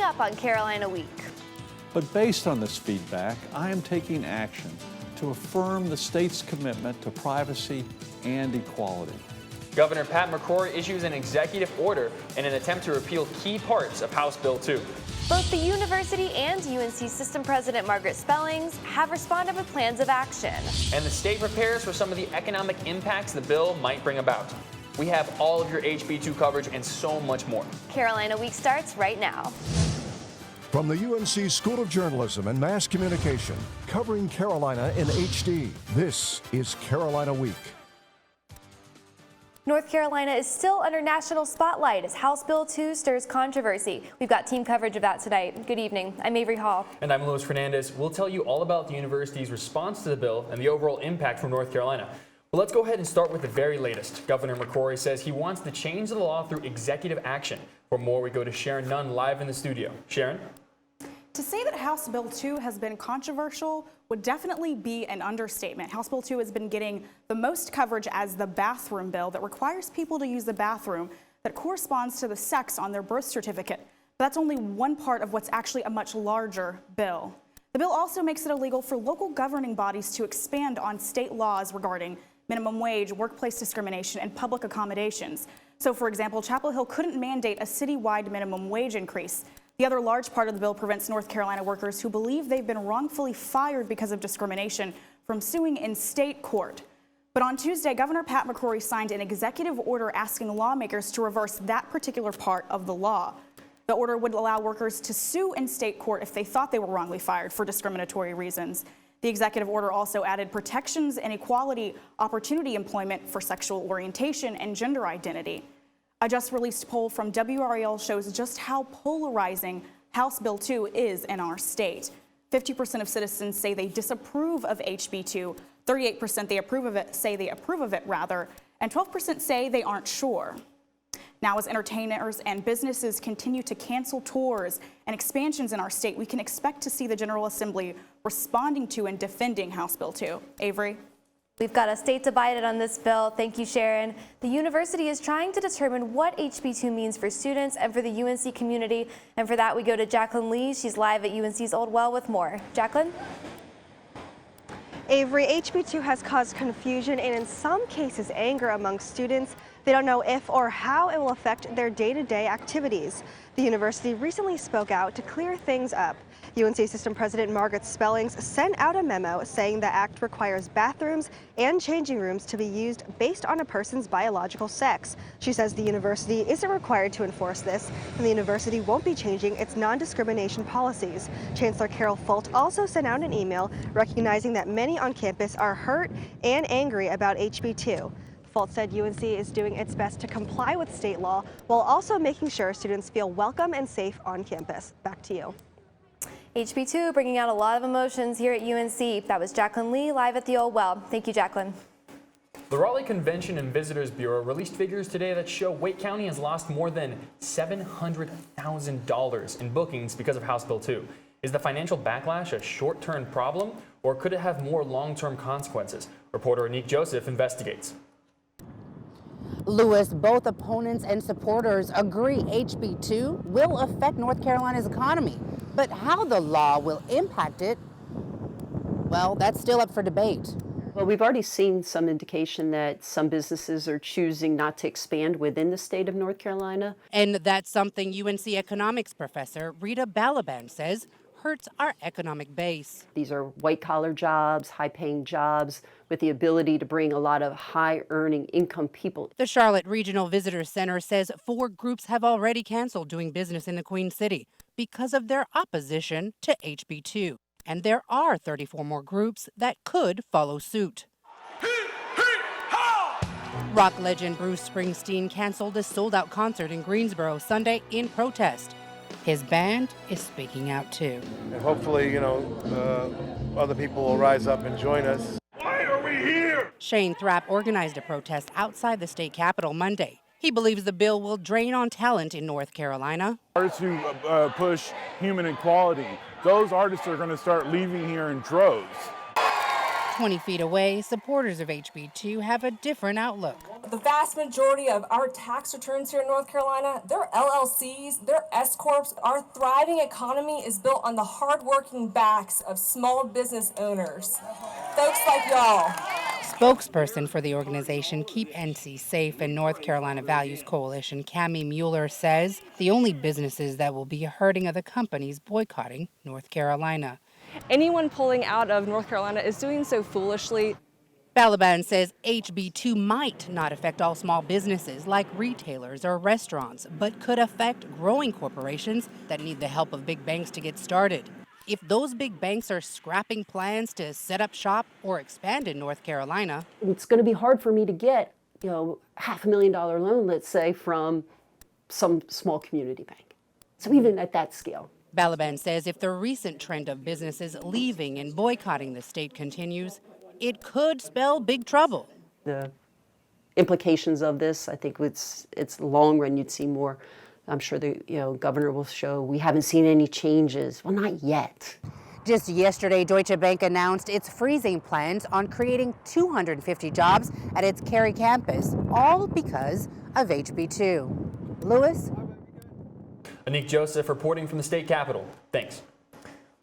up on Carolina Week. But based on this feedback, I am taking action to affirm the state's commitment to privacy and equality. Governor Pat McCrory issues an executive order in an attempt to repeal key parts of House Bill 2. Both the University and UNC System President Margaret Spellings have responded with plans of action. And the state prepares for some of the economic impacts the bill might bring about. We have all of your HB2 coverage and so much more. Carolina Week starts right now. From the UNC School of Journalism and Mass Communication, covering Carolina in HD, this is Carolina Week. North Carolina is still under national spotlight as House Bill 2 stirs controversy. We've got team coverage of that tonight. Good evening. I'm Avery Hall. And I'm Louis Fernandez. We'll tell you all about the university's response to the bill and the overall impact from North Carolina. But let's go ahead and start with the very latest. Governor McCrory says he wants to change the law through executive action. For more, we go to Sharon Nunn live in the studio. Sharon? To say that House Bill 2 has been controversial would definitely be an understatement. House Bill 2 has been getting the most coverage as the bathroom bill that requires people to use the bathroom that corresponds to the sex on their birth certificate. But that's only one part of what's actually a much larger bill. The bill also makes it illegal for local governing bodies to expand on state laws regarding minimum wage, workplace discrimination, and public accommodations. So, for example, Chapel Hill couldn't mandate a citywide minimum wage increase. The other large part of the bill prevents North Carolina workers who believe they've been wrongfully fired because of discrimination from suing in state court. But on Tuesday, Governor Pat McCrory signed an executive order asking lawmakers to reverse that particular part of the law. The order would allow workers to sue in state court if they thought they were wrongly fired for discriminatory reasons. The executive order also added protections and equality opportunity employment for sexual orientation and gender identity. A just-released poll from WRAL shows just how polarizing House Bill 2 is in our state. 50% of citizens say they disapprove of HB 2, 38% they approve of it, say they approve of it rather, and 12% say they aren't sure. Now, as entertainers and businesses continue to cancel tours and expansions in our state, we can expect to see the General Assembly responding to and defending House Bill 2. Avery? We've got a state divided on this bill. Thank you, Sharon. The university is trying to determine what HB2 means for students and for the UNC community. And for that, we go to Jacqueline Lee. She's live at UNC's Old Well with more. Jacqueline? Avery, HB2 has caused confusion and in some cases anger among students. They don't know if or how it will affect their day-to-day activities. The university recently spoke out to clear things up. UNC System President Margaret Spellings sent out a memo saying the act requires bathrooms and changing rooms to be used based on a person's biological sex. She says the university isn't required to enforce this, and the university won't be changing its non-discrimination policies. Chancellor Carol Folt also sent out an email recognizing that many on campus are hurt and angry about HB2. Folt said UNC is doing its best to comply with state law while also making sure students feel welcome and safe on campus. Back to you. HB2 bringing out a lot of emotions here at UNC. That was Jacqueline Lee live at the Old Well. Thank you, Jacqueline. The Raleigh Convention and Visitors Bureau released figures today that show Wake County has lost more than $700,000 in bookings because of House Bill 2. Is the financial backlash a short-term problem, or could it have more long-term consequences? Reporter Anique Joseph investigates. Lewis, both opponents and supporters agree HB2 will affect North Carolina's economy. But how the law will impact it, well, that's still up for debate. Well, we've already seen some indication that some businesses are choosing not to expand within the state of North Carolina. And that's something UNC economics professor Rita Balaban says hurts our economic base. These are white-collar jobs, high-paying jobs with the ability to bring a lot of high-earning income people. The Charlotte Regional Visitor Center says 4 groups have already canceled doing business in the Queen City because of their opposition to HB2. And there are 34 more groups that could follow suit. Rock legend Bruce Springsteen canceled a sold-out concert in Greensboro Sunday in protest. His band is speaking out too. And hopefully, other people will rise up and join us. Why are we here? Shane Thrapp organized a protest outside the state capitol Monday. He believes the bill will drain on talent in North Carolina. Artists who push human equality, those artists are going to start leaving here in droves. 20 feet away, supporters of HB2 have a different outlook. The vast majority of our tax returns here in North Carolina, they're LLCs, they're S-corps. Our thriving economy is built on the hard-working backs of small business owners. Folks like y'all. Spokesperson for the organization Keep NC Safe and North Carolina Values Coalition, Cammie Mueller, says the only businesses that will be hurting are the companies boycotting North Carolina. Anyone pulling out of North Carolina is doing so foolishly. Balaban says HB2 might not affect all small businesses like retailers or restaurants, but could affect growing corporations that need the help of big banks to get started. If those big banks are scrapping plans to set up shop or expand in North Carolina, It's going to be hard for me to get, $500,000 loan, let's say, from some small community bank. So even at that scale. Balaban says if the recent trend of businesses leaving and boycotting the state continues, it could spell big trouble. The implications of this, I think it's long run, you'd see more. I'm sure the governor will show we haven't seen any changes. Well, not yet. Just yesterday, Deutsche Bank announced it's freezing plans on creating 250 jobs at its Cary campus, all because of HB2. Lewis? Anik Joseph reporting from the state capitol. Thanks.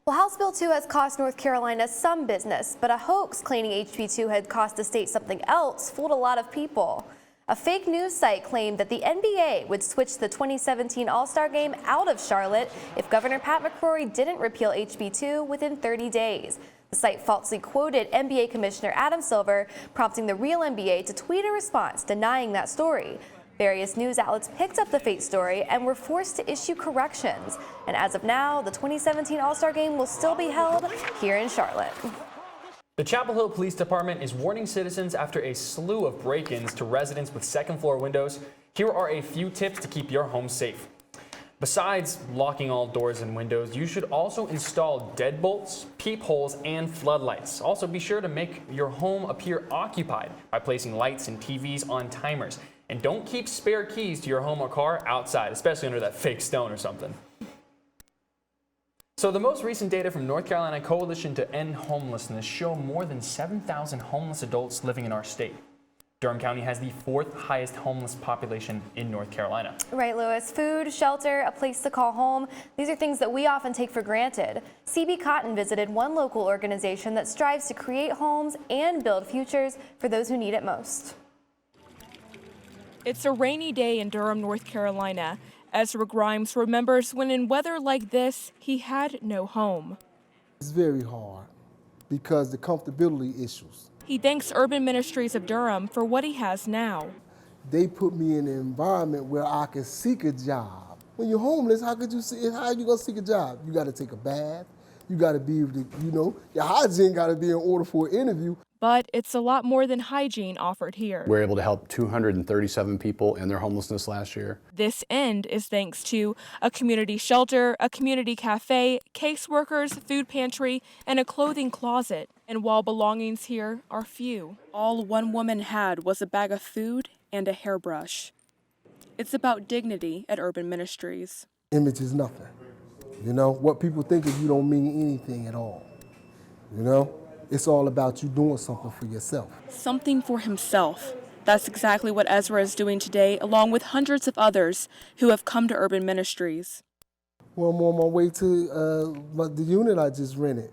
Well, House Bill 2 has cost North Carolina some business, but a hoax claiming HB2 had cost the state something else fooled a lot of people. A fake news site claimed that the NBA would switch the 2017 All-Star Game out of Charlotte if Governor Pat McCrory didn't repeal HB2 within 30 days. The site falsely quoted NBA Commissioner Adam Silver, prompting the real NBA to tweet a response denying that story. Various news outlets picked up the fake story and were forced to issue corrections. And as of now, the 2017 All-Star Game will still be held here in Charlotte. The Chapel Hill Police Department is warning citizens after a slew of break-ins to residents with second-floor windows. Here are a few tips to keep your home safe. Besides locking all doors and windows, you should also install deadbolts, peepholes, and floodlights. Also, be sure to make your home appear occupied by placing lights and TVs on timers. And don't keep spare keys to your home or car outside, especially under that fake stone or something. So the most recent data from North Carolina Coalition to End Homelessness show more than 7,000 homeless adults living in our state. Durham County has the 4th highest homeless population in North Carolina. Right, Lewis. Food, shelter, a place to call home. These are things that we often take for granted. CB Cotton visited one local organization that strives to create homes and build futures for those who need it most. It's a rainy day in Durham, North Carolina. Ezra Grimes remembers when in weather like this, he had no home. It's very hard because the comfortability issues. He thanks Urban Ministries of Durham for what he has now. They put me in an environment where I could seek a job. When you're homeless, how are you gonna seek a job? You gotta take a bath. You gotta be able to, your hygiene gotta be in order for an interview. But it's a lot more than hygiene offered here. We're able to help 237 people in their homelessness last year. This end is thanks to a community shelter, a community cafe, caseworkers, food pantry, and a clothing closet. And while belongings here are few, all one woman had was a bag of food and a hairbrush. It's about dignity at Urban Ministries. Image is nothing. What people think of you don't mean anything at all. It's all about you doing something for yourself. Something for himself. That's exactly what Ezra is doing today, along with hundreds of others who have come to Urban Ministries. Well, I'm on my way to the unit I just rented.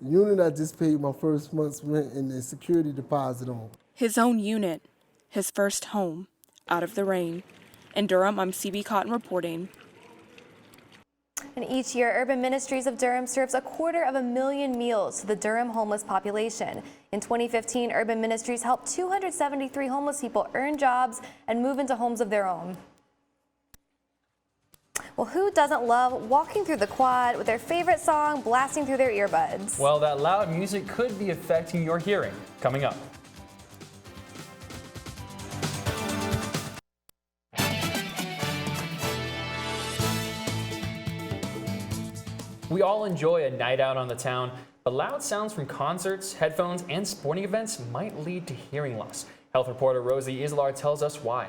The unit I just paid my first month's rent and the security deposit on. His own unit, his first home, out of the rain. In Durham, I'm CB Cotton reporting. And each year, Urban Ministries of Durham serves 250,000 meals to the Durham homeless population. In 2015, Urban Ministries helped 273 homeless people earn jobs and move into homes of their own. Well, who doesn't love walking through the quad with their favorite song blasting through their earbuds? Well, that loud music could be affecting your hearing. Coming up. We all enjoy a night out on the town, but loud sounds from concerts, headphones, and sporting events might lead to hearing loss. Health reporter Rosie Islar tells us why.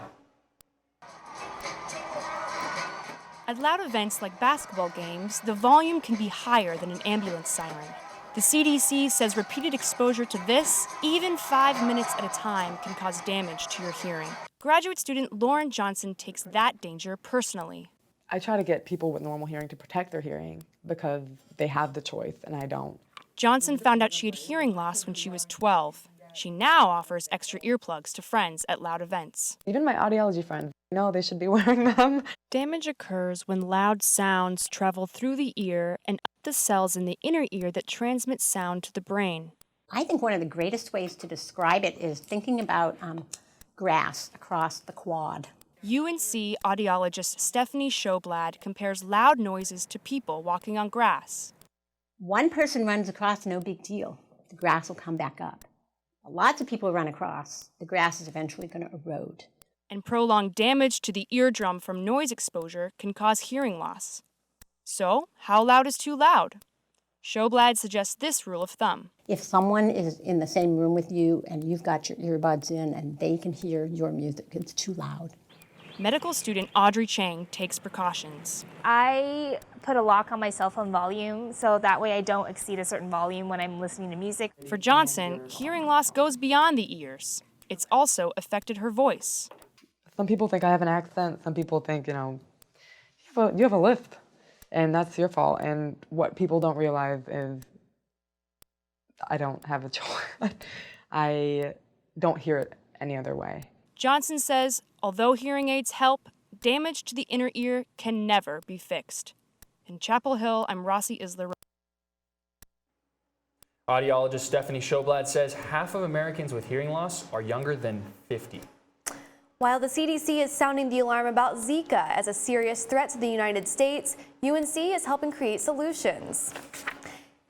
At loud events like basketball games, the volume can be higher than an ambulance siren. The CDC says repeated exposure to this, even 5 minutes at a time, can cause damage to your hearing. Graduate student Lauren Johnson takes that danger personally. I try to get people with normal hearing to protect their hearing because they have the choice and I don't. Johnson found out she had hearing loss when she was 12. She now offers extra earplugs to friends at loud events. Even my audiology friends know they should be wearing them. Damage occurs when loud sounds travel through the ear and up the cells in the inner ear that transmit sound to the brain. I think one of the greatest ways to describe it is thinking about grass across the quad. UNC audiologist Stephanie Schoblad compares loud noises to people walking on grass. One person runs across, no big deal. The grass will come back up. Lots of people run across. The grass is eventually going to erode. And prolonged damage to the eardrum from noise exposure can cause hearing loss. So, how loud is too loud? Schoblad suggests this rule of thumb. If someone is in the same room with you and you've got your earbuds in and they can hear your music, it's too loud. Medical student Audrey Chang takes precautions. I put a lock on my cell phone volume so that way I don't exceed a certain volume when I'm listening to music. For Johnson, hearing loss goes beyond the ears. It's also affected her voice. Some people think I have an accent. Some people think, you have a lisp, and that's your fault. And what people don't realize is I don't have a choice. I don't hear it any other way. Johnson says, although hearing aids help, damage to the inner ear can never be fixed. In Chapel Hill, I'm Rossi Isler. Audiologist Stephanie Schoblad says half of Americans with hearing loss are younger than 50. While the CDC is sounding the alarm about Zika as a serious threat to the United States, UNC is helping create solutions.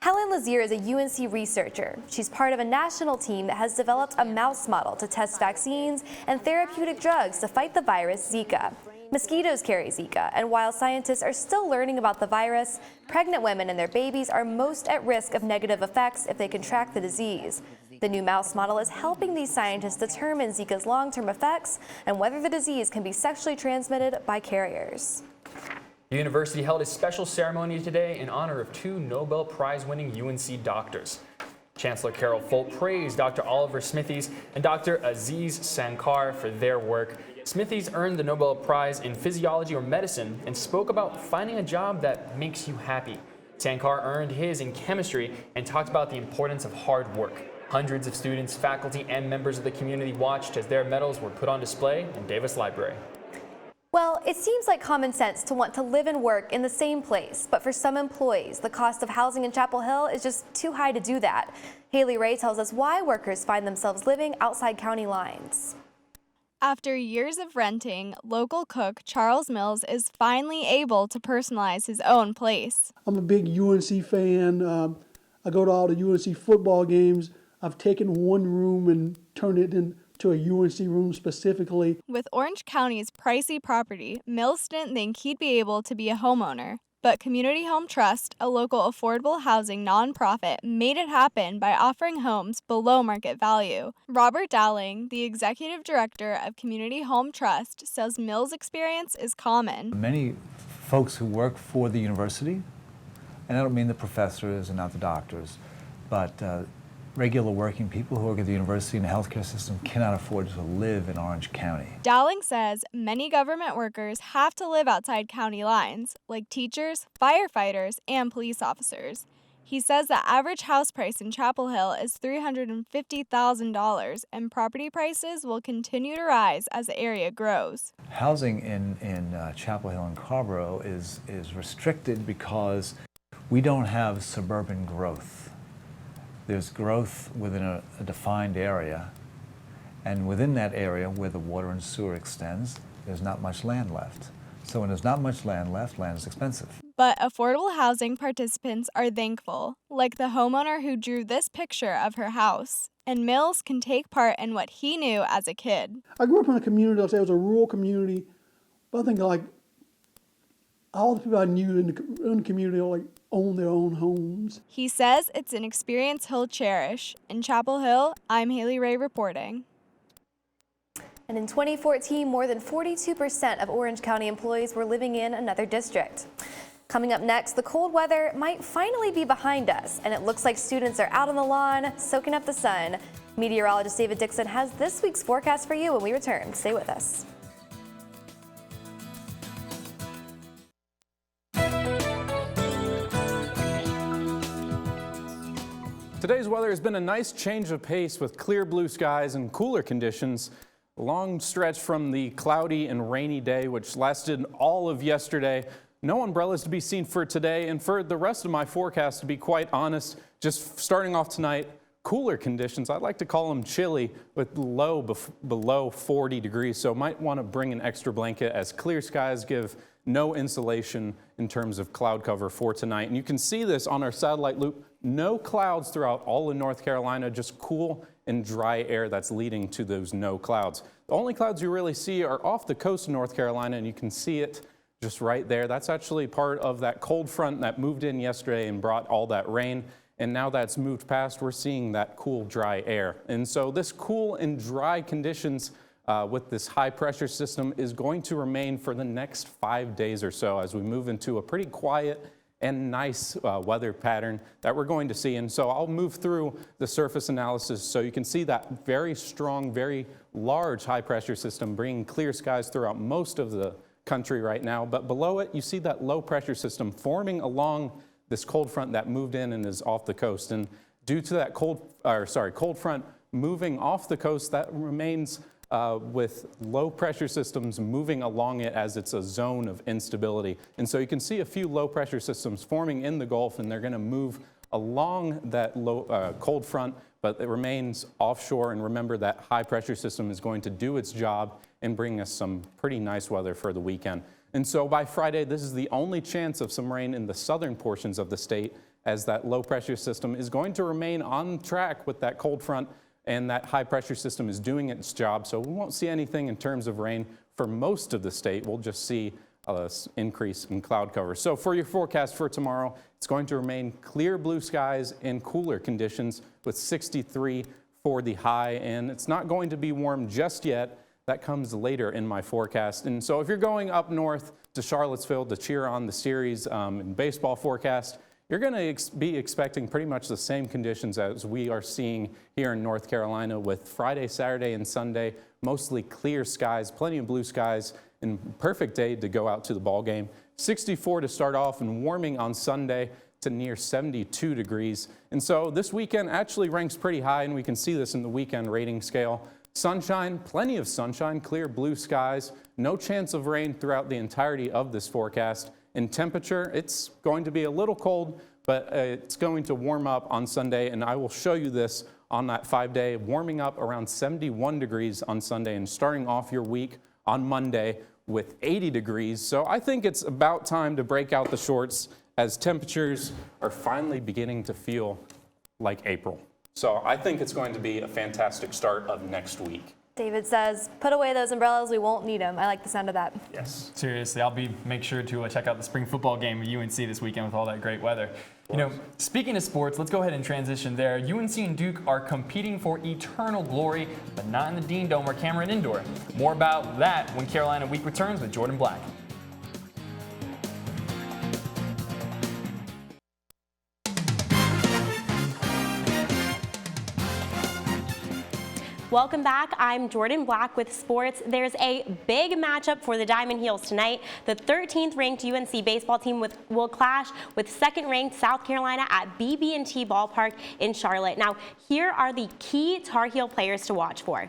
Helen Lazier is a UNC researcher. She's part of a national team that has developed a mouse model to test vaccines and therapeutic drugs to fight the virus Zika. Mosquitoes carry Zika, and while scientists are still learning about the virus, pregnant women and their babies are most at risk of negative effects if they contract the disease. The new mouse model is helping these scientists determine Zika's long-term effects and whether the disease can be sexually transmitted by carriers. The university held a special ceremony today in honor of 2 Nobel Prize-winning UNC doctors. Chancellor Carol Folt praised Dr. Oliver Smithies and Dr. Aziz Sankar for their work. Smithies earned the Nobel Prize in Physiology or Medicine and spoke about finding a job that makes you happy. Sankar earned his in chemistry and talked about the importance of hard work. Hundreds of students, faculty, and members of the community watched as their medals were put on display in Davis Library. Well, it seems like common sense to want to live and work in the same place, but for some employees, the cost of housing in Chapel Hill is just too high to do that. Haley Ray tells us why workers find themselves living outside county lines. After years of renting, local cook Charles Mills is finally able to personalize his own place. I'm a big UNC fan. I go to all the UNC football games. I've taken one room and turned it into a UNC room specifically. With Orange County's pricey property, Mills didn't think he'd be able to be a homeowner. But Community Home Trust, a local affordable housing nonprofit, made it happen by offering homes below market value. Robert Dowling, the executive director of Community Home Trust, says Mills' experience is common. Many folks who work for the university, and I don't mean the professors and not the doctors, but regular working people who work at the university and the healthcare system cannot afford to live in Orange County. Dowling says many government workers have to live outside county lines, like teachers, firefighters, and police officers. He says the average house price in Chapel Hill is $350,000, and property prices will continue to rise as the area grows. Housing in Chapel Hill and Carborough is restricted because we don't have suburban growth. There's growth within a defined area, and within that area where the water and sewer extends, there's not much land left. So when there's not much land left, land is expensive. But affordable housing participants are thankful, like the homeowner who drew this picture of her house. And Mills can take part in what he knew as a kid. I grew up in a community, I'll say it was a rural community, but I think like all the people I knew in the community own their own homes. He says it's an experience he'll cherish. In Chapel Hill, I'm Haley Ray reporting. And in 2014, more than 42% of Orange County employees were living in another district. Coming up next, the cold weather might finally be behind us, and it looks like students are out on the lawn soaking up the sun. Meteorologist David Dixon has this week's forecast for you when we return. Stay with us. Today's weather has been a nice change of pace with clear blue skies and cooler conditions. A long stretch from the cloudy and rainy day, which lasted all of yesterday. No umbrellas to be seen for today, and for the rest of my forecast, to be quite honest, just starting off tonight, cooler conditions. I'd like to call them chilly with low below 40 degrees, so might want to bring an extra blanket as clear skies give no insulation in terms of cloud cover for tonight. And you can see this on our satellite loop. No clouds throughout all of North Carolina, just cool and dry air that's leading to those no clouds. The only clouds you really see are off the coast of North Carolina, and you can see it just right there. That's actually part of that cold front that moved in yesterday and brought all that rain. And now that's moved past, we're seeing that cool, dry air. And so this cool and dry conditions with this high pressure system is going to remain for the next 5 days or so as we move into a pretty quiet and nice weather pattern that we're going to see. And so I'll move through the surface analysis so you can see that very strong, very large high pressure system bringing clear skies throughout most of the country right now. But below it, you see that low pressure system forming along this cold front that moved in and is off the coast. And due to that cold front moving off the coast, that remains with low pressure systems moving along it as it's a zone of instability. And so you can see a few low pressure systems forming in the Gulf, and they're going to move along that low cold front, but it remains offshore. And remember, that high pressure system is going to do its job and bring us some pretty nice weather for the weekend. And so by Friday, this is the only chance of some rain in the southern portions of the state, as that low pressure system is going to remain on track with that cold front, and that high pressure system is doing its job. So we won't see anything in terms of rain for most of the state. We'll just see an increase in cloud cover. So for your forecast for tomorrow, it's going to remain clear blue skies and cooler conditions with 63 for the high, and it's not going to be warm just yet. That comes later in my forecast. And so if you're going up north to Charlottesville to cheer on the series in baseball forecast, you're going to be expecting pretty much the same conditions as we are seeing here in North Carolina, with Friday, Saturday, and Sunday, mostly clear skies, plenty of blue skies, and perfect day to go out to the ball game. 64 to start off and warming on Sunday to near 72 degrees. And so this weekend actually ranks pretty high, and we can see this in the weekend rating scale. Sunshine, plenty of sunshine, clear blue skies, no chance of rain throughout the entirety of this forecast. In temperature, it's going to be a little cold, but it's going to warm up on Sunday, and I will show you this on that 5-day, warming up around 71 degrees on Sunday and starting off your week on Monday with 80 degrees. So I think it's about time to break out the shorts as temperatures are finally beginning to feel like April. So I think it's going to be a fantastic start of next week. David says, put away those umbrellas, we won't need them. I like the sound of that. Yes, seriously, I'll make sure to check out the spring football game at UNC this weekend with all that great weather. You know, speaking of sports, let's go ahead and transition there. UNC and Duke are competing for eternal glory, but not in the Dean Dome or Cameron Indoor. More about that when Carolina Week returns with Jordan Black. Welcome back. I'm Jordan Black with sports. There's a big matchup for the Diamond Heels tonight. The 13th ranked UNC baseball team will clash with 2nd ranked South Carolina at BB&T Ballpark in Charlotte. Now, here are the key Tar Heel players to watch for.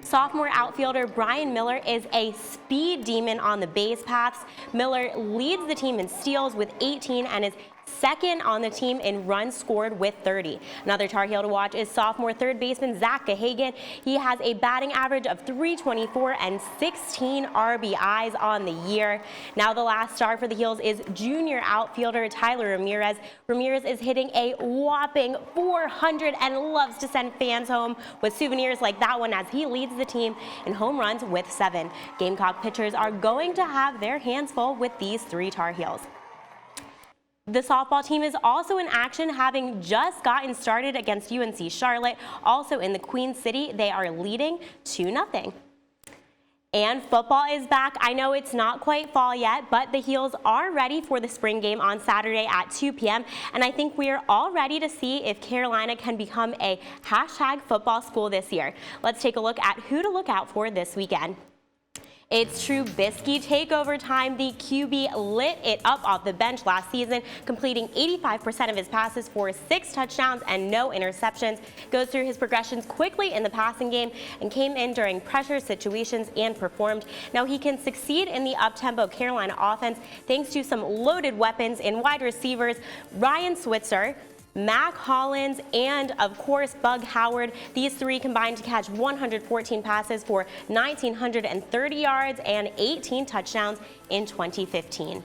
Sophomore outfielder Brian Miller is a speed demon on the base paths. Miller leads the team in steals with 18 and is second on the team in runs scored with 30. Another Tar Heel to watch is sophomore third baseman Zach Gahagan. He has a batting average of .324 and 16 RBIs on the year. Now the last star for the Heels is junior outfielder Tyler Ramirez. Ramirez is hitting a whopping 400 and loves to send fans home with souvenirs like that one as he leads the team in home runs with 7. Gamecock pitchers are going to have their hands full with these 3 Tar Heels. The softball team is also in action, having just gotten started against UNC Charlotte. Also in the Queen City, they are leading 2-0. And football is back. I know it's not quite fall yet, but the Heels are ready for the spring game on Saturday at 2 p.m. And I think we are all ready to see if Carolina can become a #football school this year. Let's take a look at who to look out for this weekend. It's Trubisky takeover time. The QB lit it up off the bench last season, completing 85% of his passes for 6 touchdowns and no interceptions. Goes through his progressions quickly in the passing game and came in during pressure situations and performed. Now he can succeed in the up-tempo Carolina offense thanks to some loaded weapons in wide receivers Ryan Switzer, Mac Hollins, and of course Bug Howard. These 3 combined to catch 114 passes for 1,930 yards and 18 touchdowns in 2015.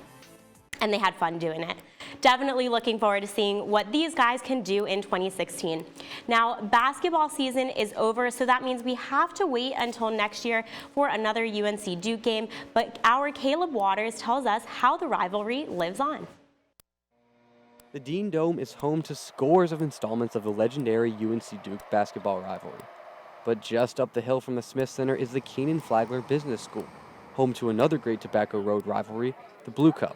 And they had fun doing it. Definitely looking forward to seeing what these guys can do in 2016. Now, basketball season is over, so that means we have to wait until next year for another UNC Duke game, but our Caleb Waters tells us how the rivalry lives on. The Dean Dome is home to scores of installments of the legendary UNC Duke basketball rivalry. But just up the hill from the Smith Center is the Keenan Flagler Business School, home to another great Tobacco Road rivalry, the Blue Cup.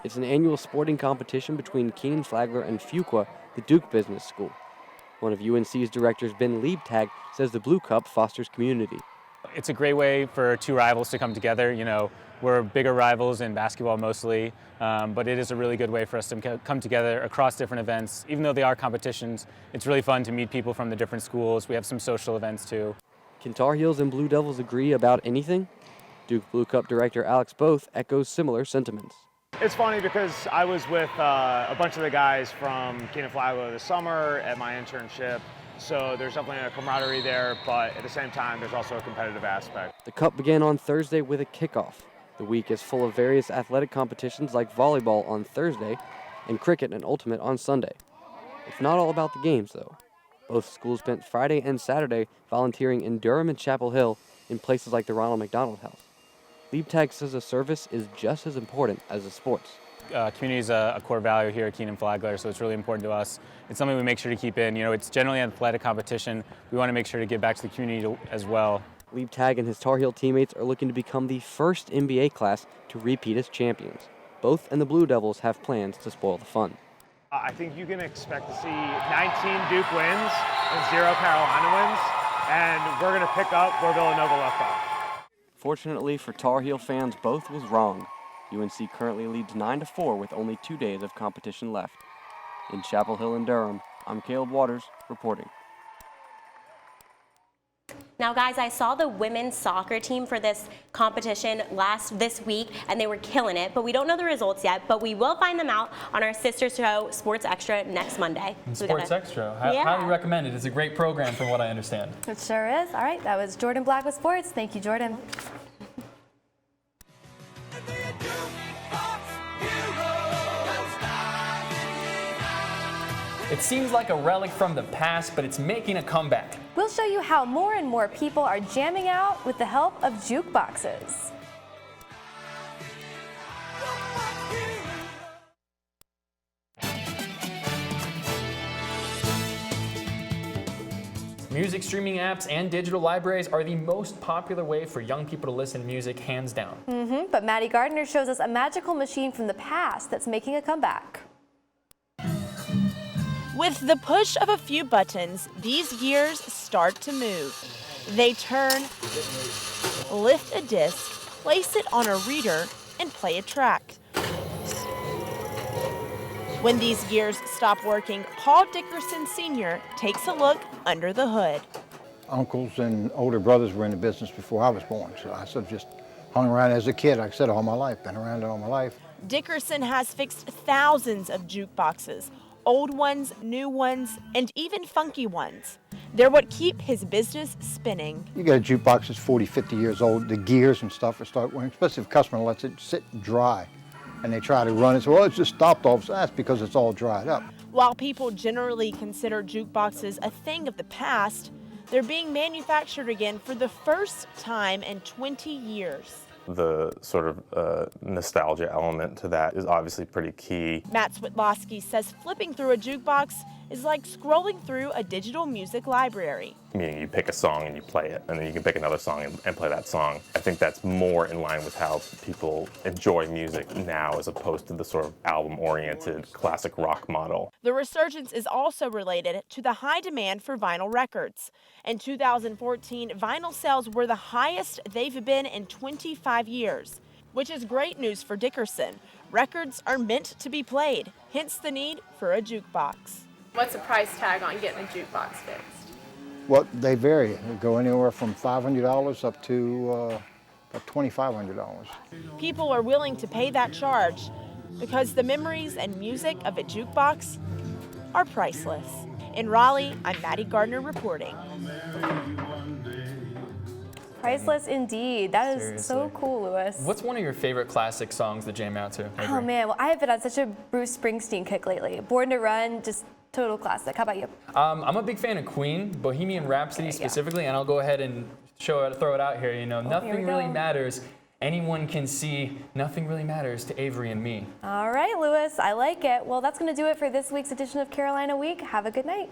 It's an annual sporting competition between Keenan Flagler and Fuqua, the Duke Business School. One of UNC's directors, Ben Liebtag, says the Blue Cup fosters community. It's a great way for 2 rivals to come together. You know, we're bigger rivals in basketball mostly, but it is a really good way for us to come together across different events. Even though they are competitions, it's really fun to meet people from the different schools. We have some social events too. Can Tar Heels and Blue Devils agree about anything? Duke Blue Cup director Alex Both echoes similar sentiments. It's funny because I was with a bunch of the guys from Keenan Flagler this summer at my internship. So there's definitely a camaraderie there, but at the same time, there's also a competitive aspect. The Cup began on Thursday with a kickoff. The week is full of various athletic competitions like volleyball on Thursday and cricket and ultimate on Sunday. It's not all about the games, though. Both schools spent Friday and Saturday volunteering in Durham and Chapel Hill in places like the Ronald McDonald House. Liebtag says the service is just as important as the sports. Community is a core value here at Keenan Flagler, so it's really important to us. It's something we make sure to keep in. You know, it's generally an athletic competition. We want to make sure to give back to the community as well. Liebtag and his Tar Heel teammates are looking to become the first NBA class to repeat as champions. Both and the Blue Devils have plans to spoil the fun. I think you can expect to see 19 Duke wins and 0 Carolina wins, and we're going to pick up where Villanova left off. Fortunately for Tar Heel fans, Both was wrong. UNC currently leads 9-4 with only 2 days of competition left. In Chapel Hill and Durham, I'm Caleb Waters reporting. Now, guys, I saw the women's soccer team for this competition this week, and they were killing it, but we don't know the results yet, but we will find them out on our sister show, Sports Extra, next Monday. Sports Extra. Highly recommend it. It's a great program from what I understand. It sure is. All right, that was Jordan Black with sports. Thank you, Jordan. It seems like a relic from the past, but it's making a comeback. We'll show you how more and more people are jamming out with the help of jukeboxes. Music streaming apps and digital libraries are the most popular way for young people to listen to music, hands down. But Maddie Gardner shows us a magical machine from the past that's making a comeback. With the push of a few buttons, these gears start to move. They turn, lift a disc, place it on a reader, and play a track. When these gears stop working, Paul Dickerson Sr. takes a look under the hood. Uncles and older brothers were in the business before I was born, so I sort of just hung around as a kid. Like I said, all my life, been around it all my life. Dickerson has fixed thousands of jukeboxes. Old ones, new ones, and even funky ones. They're what keep his business spinning. You get a jukebox that's 40, 50 years old, the gears and stuff will start working, especially if a customer lets it sit dry. And they try to run it, so well, it's just stopped off. So that's because it's all dried up. While people generally consider jukeboxes a thing of the past, they're being manufactured again for the first time in 20 years. The sort of nostalgia element to that is obviously pretty key. Matt Switlowski says flipping through a jukebox is like scrolling through a digital music library. meaning you pick a song and you play it, and then you can pick another song and play that song. I think that's more in line with how people enjoy music now as opposed to the sort of album-oriented classic rock model. The resurgence is also related to the high demand for vinyl records. In 2014, vinyl sales were the highest they've been in 25 years, which is great news for Dickerson. Records are meant to be played, hence the need for a jukebox. What's the price tag on getting a jukebox fixed? Well, they vary. They go anywhere from $500 up to about $2,500. People are willing to pay that charge because the memories and music of a jukebox are priceless. In Raleigh, I'm Maddie Gardner reporting. Priceless indeed. That is Seriously. so cool, Lewis. What's one of your favorite classic songs to jam out to? Oh man, well I have been on such a Bruce Springsteen kick lately. Born to Run, just total classic. How about you? I'm a big fan of Queen, Bohemian Rhapsody specifically, and I'll go ahead and throw it out here. You know, nothing really matters. Anyone can see. Nothing really matters to Avery and me. All right, Lewis, I like it. Well, that's going to do it for this week's edition of Carolina Week. Have a good night.